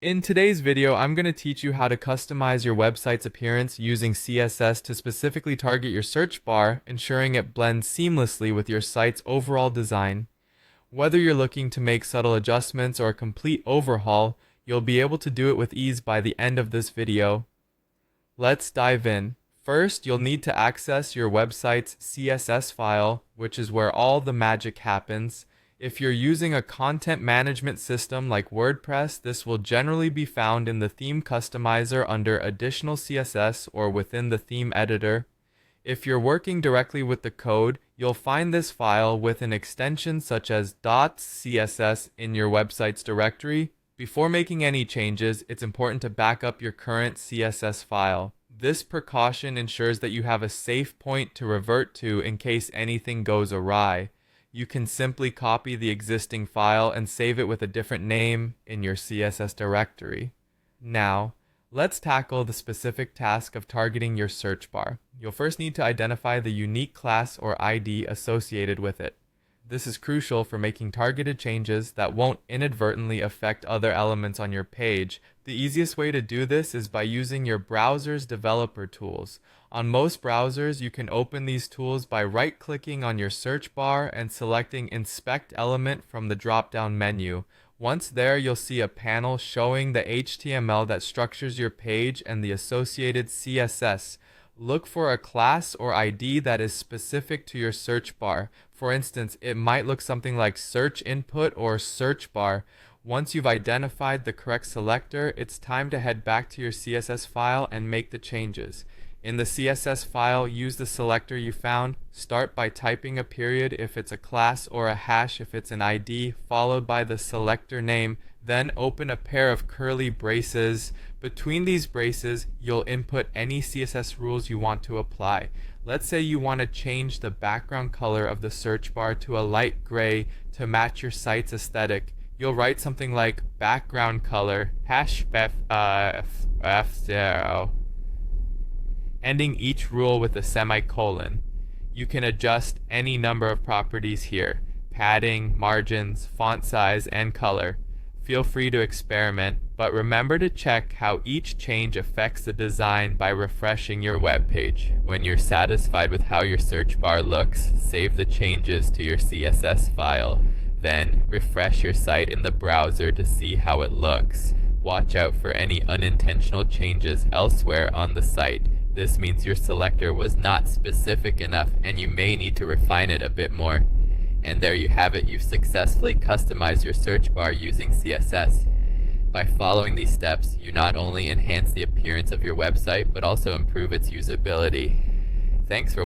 In today's video, I'm going to teach you how to customize your website's appearance using CSS to specifically target your search bar, ensuring it blends seamlessly with your site's overall design. Whether you're looking to make subtle adjustments or a complete overhaul, you'll be able to do it with ease by the end of this video. Let's dive in. First, you'll need to access your website's CSS file, which is where all the magic happens. If you're using a content management system like WordPress, this will generally be found in the theme customizer under additional CSS or within the theme editor. If you're working directly with the code, you'll find this file with an extension such as .css in your website's directory. Before making any changes, it's important to back up your current CSS file. This precaution ensures that you have a safe point to revert to in case anything goes awry. You can simply copy the existing file and save it with a different name in your CSS directory. Now, let's tackle the specific task of targeting your search bar. You'll first need to identify the unique class or ID associated with it. This is crucial for making targeted changes that won't inadvertently affect other elements on your page. The easiest way to do this is by using your browser's developer tools. On most browsers, you can open these tools by right-clicking on your search bar and selecting Inspect Element from the drop-down menu. Once there, you'll see a panel showing the HTML that structures your page and the associated CSS. Look for a class or ID that is specific to your search bar. For instance, it might look something like search input or search bar. Once you've identified the correct selector, it's time to head back to your CSS file and make the changes. In the CSS file, use the selector you found. Start by typing a period if it's a class or a hash if it's an ID, followed by the selector name. Then open a pair of curly braces. Between these braces, you'll input any CSS rules you want to apply. Let's say you want to change the background color of the search bar to a light gray to match your site's aesthetic. You'll write something like background color F0, ending each rule with a semicolon. You can adjust any number of properties here: padding, margins, font size, and color. Feel free to experiment, but remember to check how each change affects the design by refreshing your web page. When you're satisfied with how your search bar looks, save the changes to your CSS file. Then, refresh your site in the browser to see how it looks. Watch out for any unintentional changes elsewhere on the site. This means your selector was not specific enough and you may need to refine it a bit more. And there you have it, you've successfully customized your search bar using CSS. By following these steps, you not only enhance the appearance of your website, but also improve its usability. Thanks for